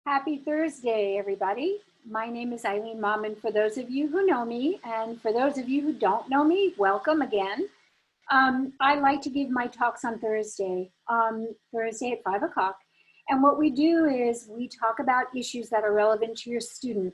Happy Thursday, everybody. My name is Eileen Mammen for those of you who know me, and for those of you who don't know me, welcome again. I like to give my talks on Thursday at 5 o'clock. And what we do is we talk about issues that are relevant to your student.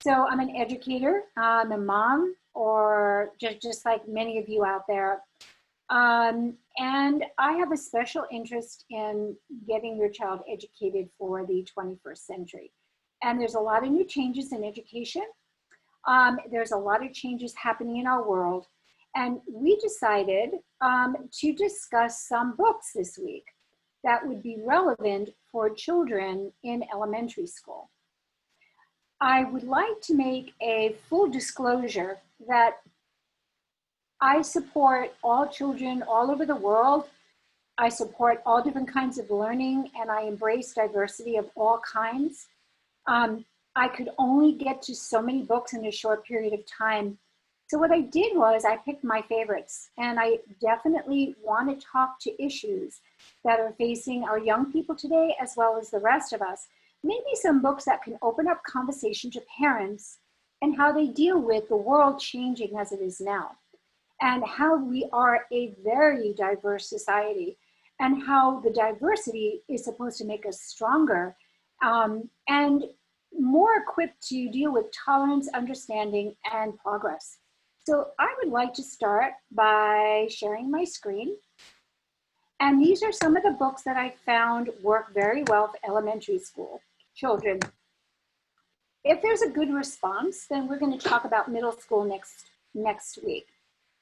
So I'm an educator, I'm a mom, or just like many of you out there. And I have a special interest in getting your child educated for the 21st century. And there's a lot of new changes in education. There's a lot of changes happening in our world. And we decided to discuss some books this week that would be relevant for children in elementary school. I would like to make a full disclosure that I support all children all over the world. I support all different kinds of learning, and I embrace diversity of all kinds. I could only get to so many books in a short period of time. So what I did was I picked my favorites, and I definitely want to talk to issues that are facing our young people today, as well as the rest of us. Maybe some books that can open up conversation to parents and how they deal with the world changing as it is now, and how we are a very diverse society, and how the diversity is supposed to make us stronger and more equipped to deal with tolerance, understanding, and progress. So I would like to start by sharing my screen. And these are some of the books that I found work very well for elementary school children. If there's a good response, then we're going to talk about middle school next week.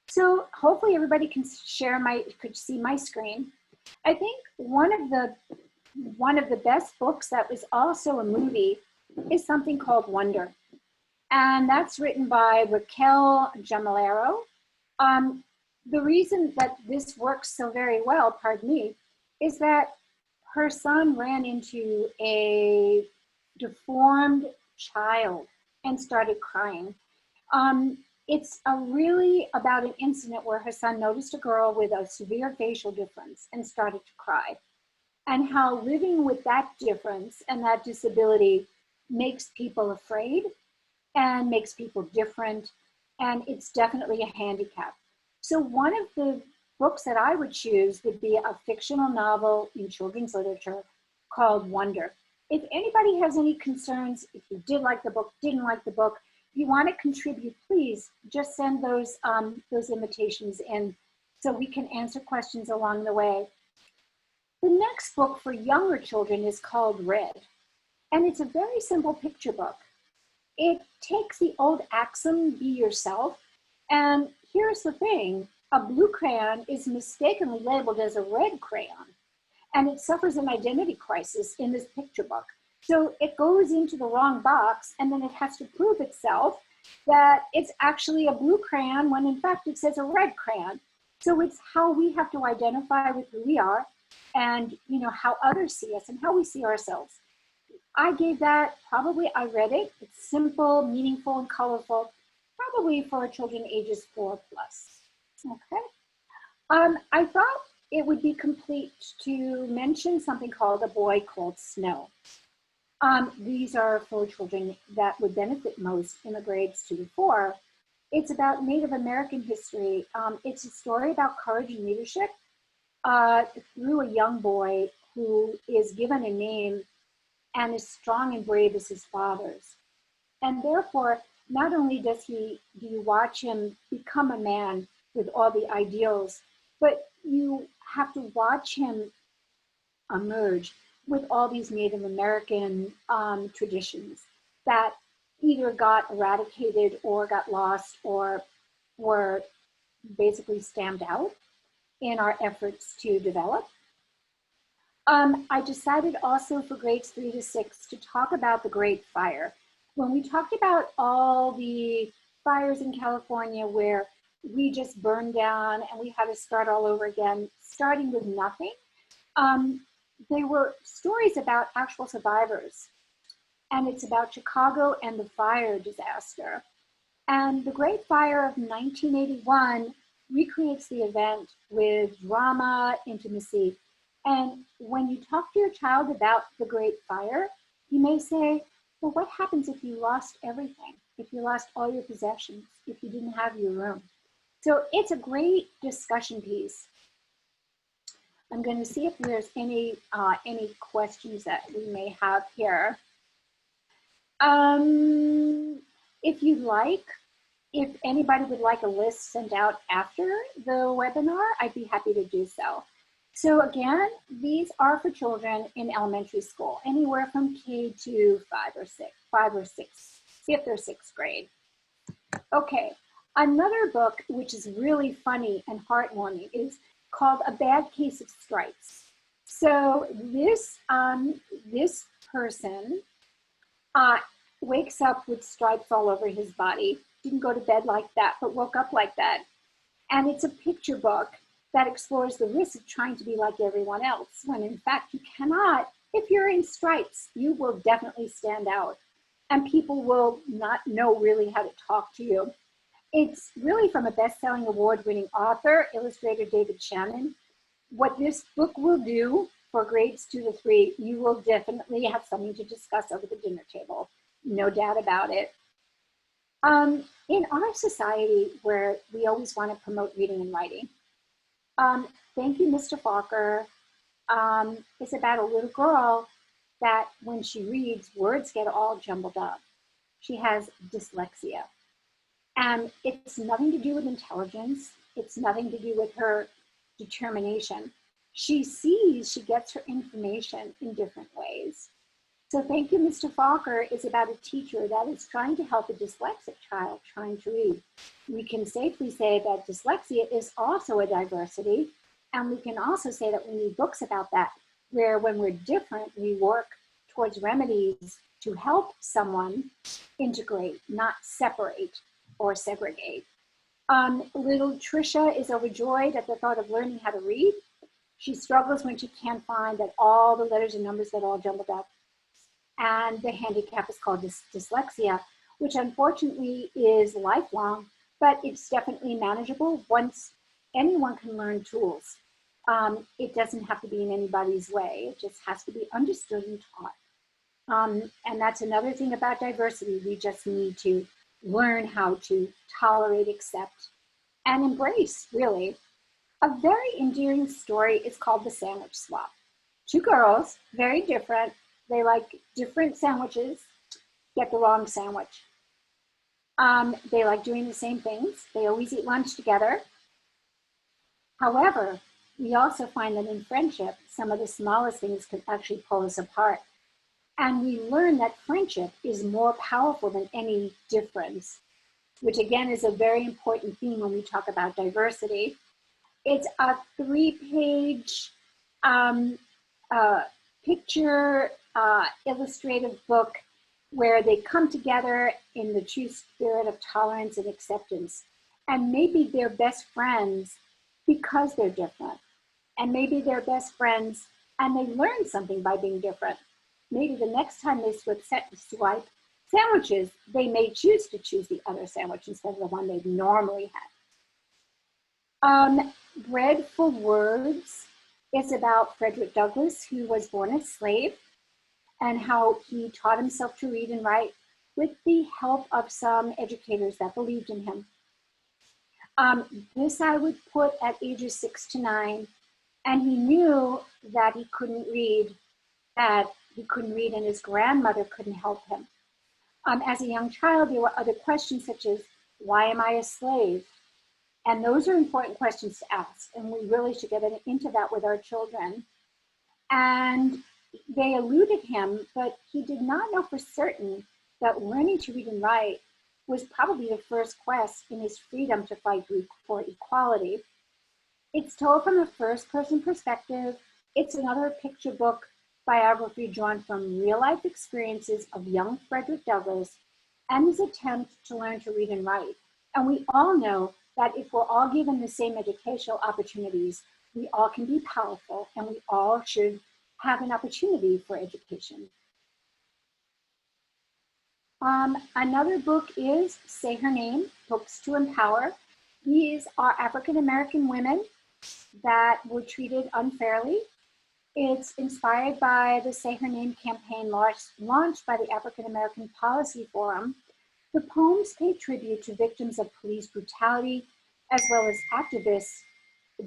So hopefully everybody can could see my screen. I think one of the best books that was also a movie is something called Wonder. And that's written by Raquel Jamalero. The reason that this works so very well, pardon me, is that her son ran into a deformed child and started crying. It's really about an incident where her son noticed a girl with a severe facial difference and started to cry, and how living with that difference and that disability makes people afraid and makes people different, and it's definitely a handicap. So one of the books that I would choose would be a fictional novel in children's literature called Wonder. If anybody has any concerns, if you did like the book, didn't like the book, if you want to contribute, please just send those invitations in so we can answer questions along the way. The next book for younger children is called Red, and it's a very simple picture book. It takes the old axiom, be yourself, and here's the thing, a blue crayon is mistakenly labeled as a red crayon, and it suffers an identity crisis in this picture book. So it goes into the wrong box, and then it has to prove itself that it's actually a blue crayon when in fact it says a red crayon. So it's how we have to identify with who we are, and how others see us and how we see ourselves. I gave that, I read it. It's simple, meaningful, and colorful, probably for children ages 4+. Okay. I thought it would be complete to mention something called A Boy Called Snow. These are for children that would benefit most in the grades 2 to 4. It's about Native American history. It's a story about courage and leadership through a young boy who is given a name and is strong and brave as his father's. And therefore, not only do you watch him become a man with all the ideals, but you have to watch him emerge with all these Native American traditions that either got eradicated or got lost or were basically stamped out in our efforts to develop. I decided also for grades 3 to 6 to talk about the Great Fire. When we talked about all the fires in California where we just burned down and we had to start all over again, starting with nothing, they were stories about actual survivors. And it's about Chicago and the fire disaster. And the Great Fire of 1981 recreates the event with drama, intimacy. And when you talk to your child about the Great Fire, You may say, well, what happens if you lost everything? If you lost all your possessions, if you didn't have your room? So it's a great discussion piece. I'm going to see if there's any questions that we may have here. If you'd like, if anybody would like a list sent out after the webinar, I'd be happy to do so. So again, these are for children in elementary school, anywhere from K to 5 or 6, 5th or 6th grade. Okay, another book which is really funny and heartwarming is called A Bad Case of Stripes. So this person wakes up with stripes all over his body. Didn't go to bed like that, but woke up like that. And it's a picture book that explores the risks of trying to be like everyone else, when in fact you cannot. If you're in stripes, you will definitely stand out, and people will not know really how to talk to you. It's really from a best-selling award-winning author, illustrator David Shannon. What this book will do for grades 2 to 3, you will definitely have something to discuss over the dinner table, no doubt about it. In our society, where we always want to promote reading and writing, Thank You, Mr. Fokker is about a little girl that when she reads, words get all jumbled up. She has dyslexia. And it's nothing to do with intelligence. It's nothing to do with her determination. She sees, she gets her information in different ways. So Thank You, Mr. Fokker is about a teacher that is trying to help a dyslexic child trying to read. We can safely say that dyslexia is also a diversity, and we can also say that we need books about that, where when we're different, we work towards remedies to help someone integrate, not separate or segregate. Little Trisha is overjoyed at the thought of learning how to read. She struggles when she can't find that all the letters and numbers get all jumbled up. And the handicap is called dyslexia, which unfortunately is lifelong, but it's definitely manageable once anyone can learn tools. It doesn't have to be in anybody's way. It just has to be understood and taught. And that's another thing about diversity. We just need to learn how to tolerate, accept, and embrace, really. A very endearing story is called The Sandwich Swap. Two girls, very different. They like different sandwiches, get the wrong sandwich. They like doing the same things. They always eat lunch together. However, we also find that in friendship, some of the smallest things can actually pull us apart. And we learn that friendship is more powerful than any difference, which again is a very important theme when we talk about diversity. It's a 3-page picture illustrative book where they come together in the true spirit of tolerance and acceptance. And maybe they're best friends because they're different. And maybe they're best friends and they learn something by being different. Maybe the next time they swipe sandwiches, they may choose to choose the other sandwich instead of the one they normally had. Bread for Words is about Frederick Douglass, who was born a slave, and how he taught himself to read and write with the help of some educators that believed in him. This I would put at ages 6 to 9, and he knew that he couldn't read, and his grandmother couldn't help him. As a young child, there were other questions such as, why am I a slave? And those are important questions to ask, and we really should get into that with our children. And they eluded him, but he did not know for certain that learning to read and write was probably the first quest in his freedom to fight for equality. It's told from a first-person perspective. It's another picture book biography drawn from real-life experiences of young Frederick Douglass and his attempt to learn to read and write. And we all know that if we're all given the same educational opportunities, we all can be powerful, and we all should have an opportunity for education. Another book is Say Her Name, Books to Empower. These are African-American women that were treated unfairly. It's inspired by the Say Her Name campaign launched by the African American Policy Forum. The poems pay tribute to victims of police brutality, as well as activists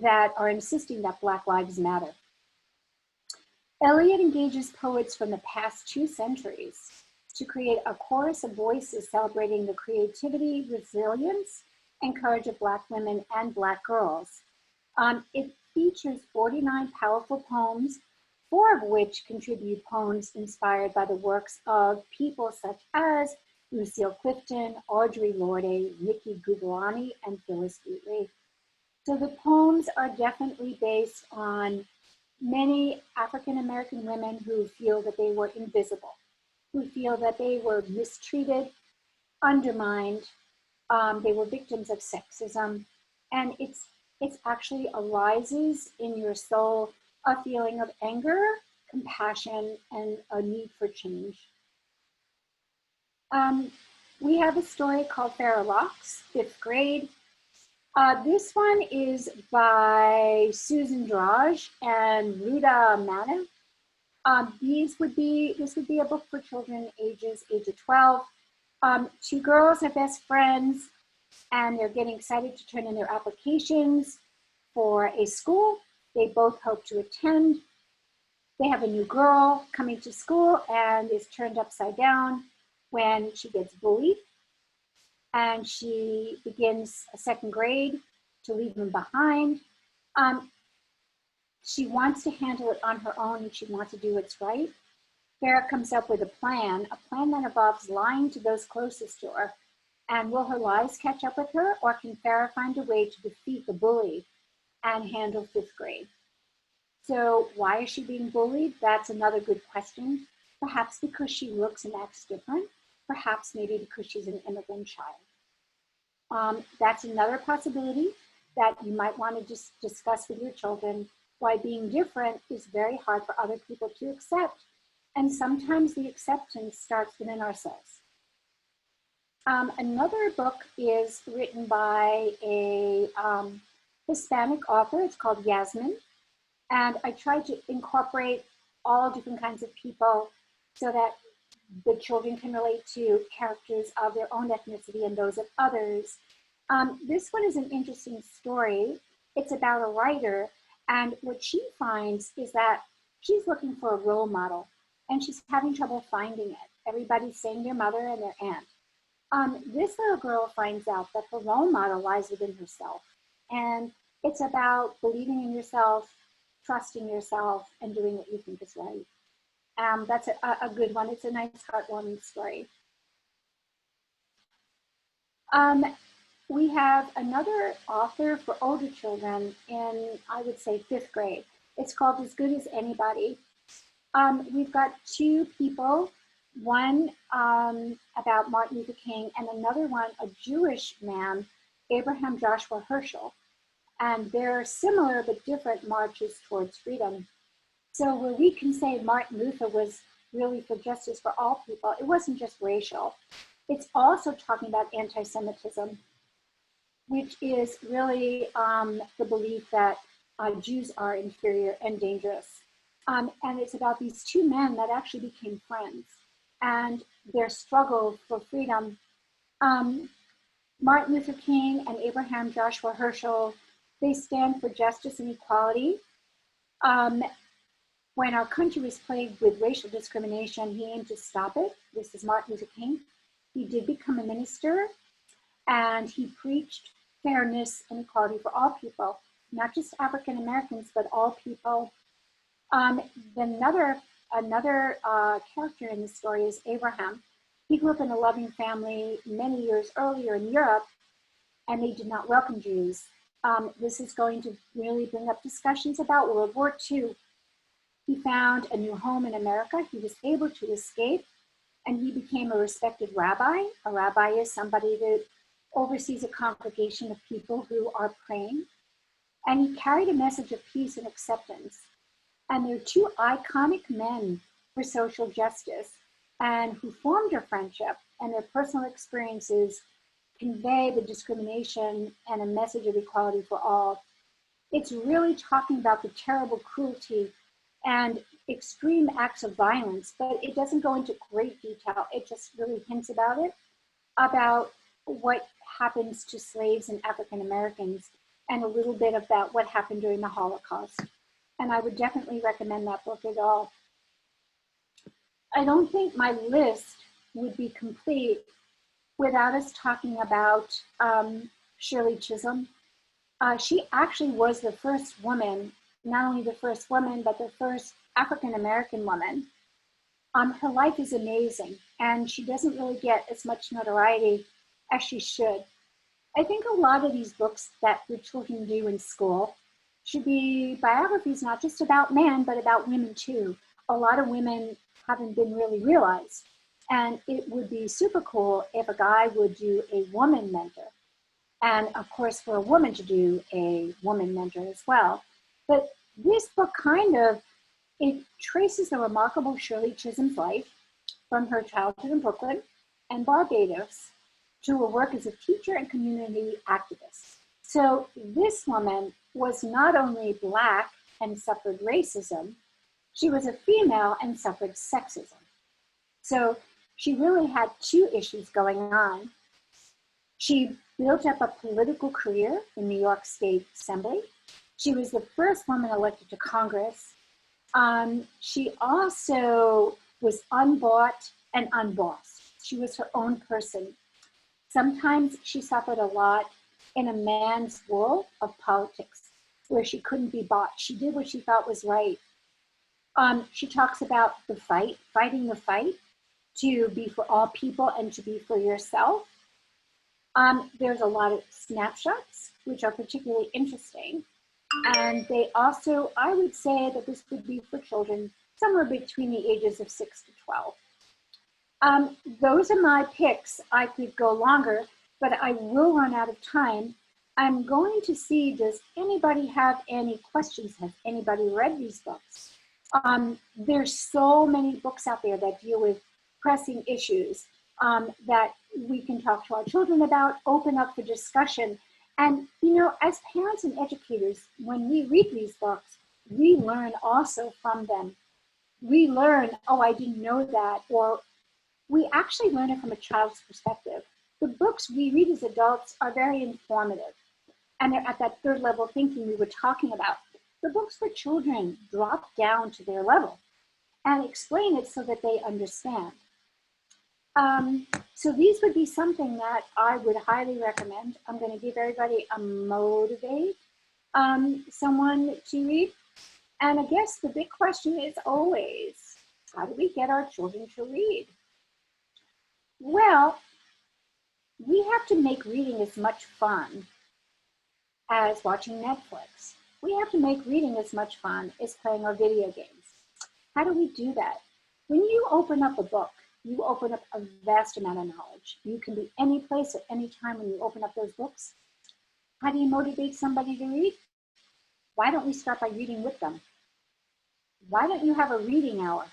that are insisting that Black Lives Matter. Eliot engages poets from the past 2 centuries to create a chorus of voices celebrating the creativity, resilience, and courage of Black women and Black girls. It features 49 powerful poems, 4 of which contribute poems inspired by the works of people such as Lucille Clifton, Audre Lorde, Nikki Giovanni, and Phyllis Wheatley. So the poems are definitely based on many African American women who feel that they were invisible, who feel that they were mistreated, undermined, they were victims of sexism, and it's actually arises in your soul a feeling of anger, compassion, and a need for change. We have a story called Farrellocks, 5th grade. This one is by Susan Drage and Ruda Manin. This would be a book for children age of 12. 2 girls are best friends, and they're getting excited to turn in their applications for a school they both hope to attend. They have a new girl coming to school and is turned upside down when she gets bullied, and she begins a 2nd grade to leave them behind. She wants to handle it on her own, and she wants to do what's right. Farrah comes up with a plan that involves lying to those closest to her. And will her lies catch up with her, or can Farrah find a way to defeat the bully and handle 5th grade? So why is she being bullied? That's another good question. Perhaps because she looks and acts different. Perhaps maybe because she's an immigrant child. That's another possibility that you might want to just discuss with your children, why being different is very hard for other people to accept. And sometimes the acceptance starts within ourselves. Another book is written by a Hispanic author. It's called Yasmin. And I tried to incorporate all different kinds of people so that the children can relate to characters of their own ethnicity and those of others. This one is an interesting story. It's about a writer, and what she finds is that she's looking for a role model, and she's having trouble finding it. Everybody's saying their mother and their aunt. This little girl finds out that the role model lies within herself, and it's about believing in yourself, trusting yourself, and doing what you think is right. That's a good one. It's a nice, heartwarming story. We have another author for older children in, I would say, 5th grade. It's called As Good as Anybody. We've got 2 people, one about Martin Luther King, and another one, a Jewish man, Abraham Joshua Herschel. And they're similar but different marches towards freedom. So where we can say Martin Luther was really for justice for all people, it wasn't just racial. It's also talking about anti-Semitism, which is really the belief that Jews are inferior and dangerous. And it's about these 2 men that actually became friends and their struggle for freedom. Martin Luther King and Abraham Joshua Herschel, they stand for justice and equality. When our country was plagued with racial discrimination, he aimed to stop it. This is Martin Luther King. He did become a minister, and he preached fairness and equality for all people, not just African Americans, but all people. Another character in the story is Abraham. He grew up in a loving family many years earlier in Europe, and they did not welcome Jews. This is going to really bring up discussions about World War II. He found a new home in America. He was able to escape, and he became a respected rabbi. A rabbi is somebody that oversees a congregation of people who are praying. And he carried a message of peace and acceptance. And they're 2 iconic men for social justice, and who formed a friendship, and their personal experiences convey the discrimination and a message of equality for all. It's really talking about the terrible cruelty and extreme acts of violence, but it doesn't go into great detail. It just really hints about what happens to slaves and African Americans, and a little bit about what happened during the Holocaust. And I would definitely recommend that book at all. I don't think my list would be complete without us talking about Shirley Chisholm. She actually was the first woman, not only the first woman, but the first African-American woman. Her life is amazing, and she doesn't really get as much notoriety as she should. I think a lot of these books that the children do in school should be biographies, not just about men, but about women too. A lot of women haven't been really realized. And it would be super cool if a guy would do a woman mentor. And of course, for a woman to do a woman mentor as well. But this book it traces the remarkable Shirley Chisholm's life from her childhood in Brooklyn and Barbados to her work as a teacher and community activist. So this woman was not only Black and suffered racism, she was a female and suffered sexism. So she really had two issues going on. She built up a political career in New York State Assembly. She was the first woman elected to Congress. She also was unbought and unbossed. She was her own person. Sometimes she suffered a lot in a man's world of politics where she couldn't be bought. She did what she thought was right. She talks about the fight, fighting the fight to be for all people and to be for yourself. There's a lot of snapshots, which are particularly interesting. And they also, I would say that this would be for children somewhere between the ages of 6 to 12. Those are my picks. I could go longer, but I will run out of time. I'm going to see, does anybody have any questions? Has anybody read these books? There's so many books out there that deal with pressing issues that we can talk to our children about, open up for discussion. And, you know, as parents and educators, when we read these books, we learn also from them. We learn, oh, I didn't know that, or we actually learn it from a child's perspective. The books we read as adults are very informative, and they're at that third level thinking we were talking about. The books for children drop down to their level and explain it so that they understand. So these would be something that I would highly recommend. I'm going to give everybody a motivate someone to read. And I guess the big question is always, how do we get our children to read? Well, we have to make reading as much fun as watching Netflix. We have to make reading as much fun as playing our video games. How do we do that? When you open up a book, you open up a vast amount of knowledge. You can be any place at any time when you open up those books. How do you motivate somebody to read? Why don't we start by reading with them? Why don't you have a reading hour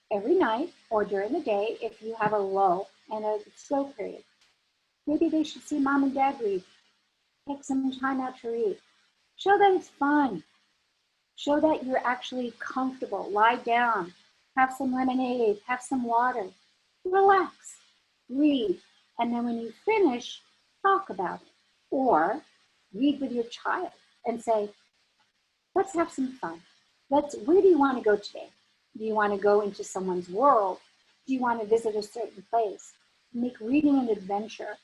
every night or during the day if you have a lull and a slow period? Maybe they should see mom and dad read. Take some time out to read. Show that it's fun. Show that you're actually comfortable. Lie down. Have some lemonade. Have some water. Relax. Read. And then when you finish, talk about it. Or read with your child and say, let's have some fun. Where do you want to go today? Do you want to go into someone's world? Do you want to visit a certain place? Make reading an adventure.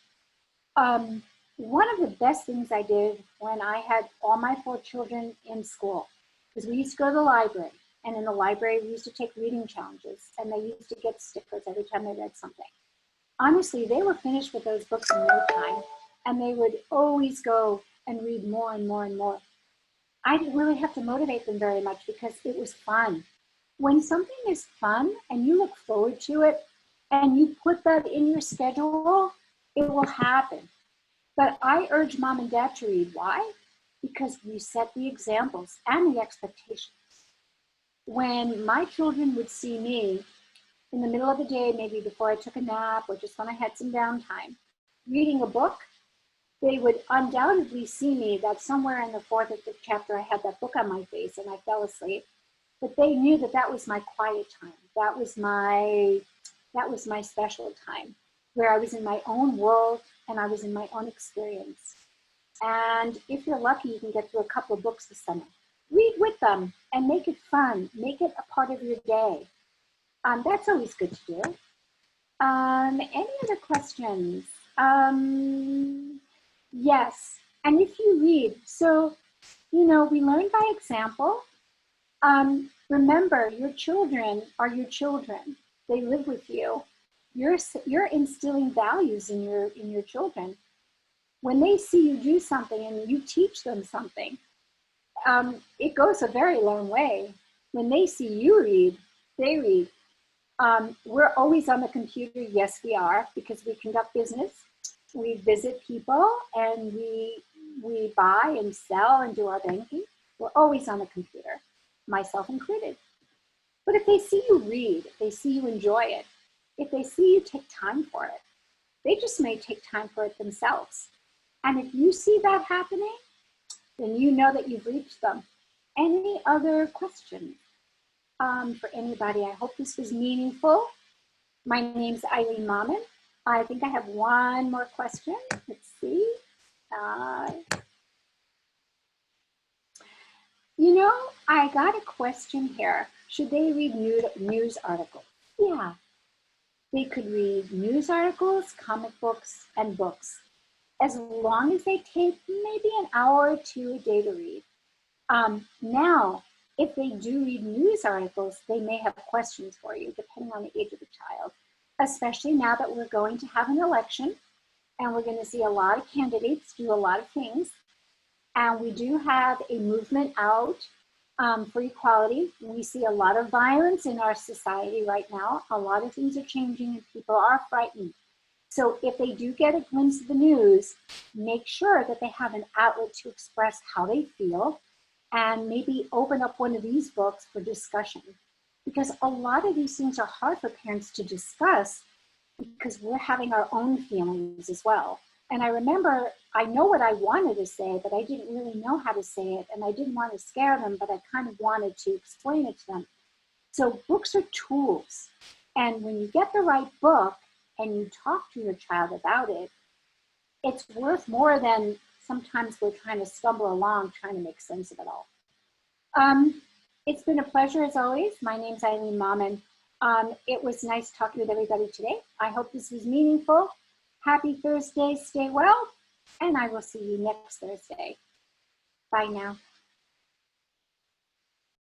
One of the best things I did when I had all my 4 children in school, because we used to go to the library, and in the library we used to take reading challenges, and they used to get stickers every time they read something. Honestly, they were finished with those books in no time, and they would always go and read more and more and more. I didn't really have to motivate them very much because it was fun. When something is fun and you look forward to it and you put that in your schedule, it will happen. But I urge mom and dad to read. Why? Because we set the examples and the expectations. When my children would see me in the middle of the day, maybe before I took a nap or just when I had some downtime, reading a book, they would undoubtedly see me that somewhere in the 4th or 5th chapter I had that book on my face and I fell asleep. but they knew that that was my quiet time. That was my special time where I was in my own world and I was in my own experience. And if you're lucky, you can get through a couple of books this summer. Read with them and make it fun. Make it a part of your day. That's always good to do. Any other questions? Yes. And if you read, so, you know, we learn by example. Remember, your children are your children. They live with you. You're instilling values in your children. When they see you do something and you teach them something, it goes a very long way. When they see you read, they read. We're always on the computer. Yes, we are, because we conduct business. We visit people and we buy and sell and do our banking. We're always on the computer, myself included. But if they see you read, if they see you enjoy it, if they see you take time for it, they just may take time for it themselves. And if you see that happening, then you know that you've reached them. Any other questions for anybody? I hope this was meaningful. My name's Eileen Mammen. I think I have one more question. Let's see. You know, I got a question here. Should they read news articles? Yeah, they could read news articles, comic books, and books, as long as they take maybe an hour or two a day to read. Now, if they do read news articles, they may have questions for you, depending on the age of the child, especially now that we're going to have an election and we're going to see a lot of candidates do a lot of things. And we do have a movement out for equality. We see a lot of violence in our society right now. A lot of things are changing and people are frightened. So if they do get a glimpse of the news, make sure that they have an outlet to express how they feel and maybe open up one of these books for discussion. Because a lot of these things are hard for parents to discuss because we're having our own feelings as well. And I remember, I know what I wanted to say, but I didn't really know how to say it. And I didn't want to scare them, but I kind of wanted to explain it to them. So books are tools. And when you get the right book and you talk to your child about it, it's worth more than sometimes we're trying to stumble along trying to make sense of it all. It's been a pleasure as always. My name's Eileen Mammen. It was nice talking with everybody today. I hope this was meaningful. Happy Thursday, stay well, and I will see you next Thursday. Bye now.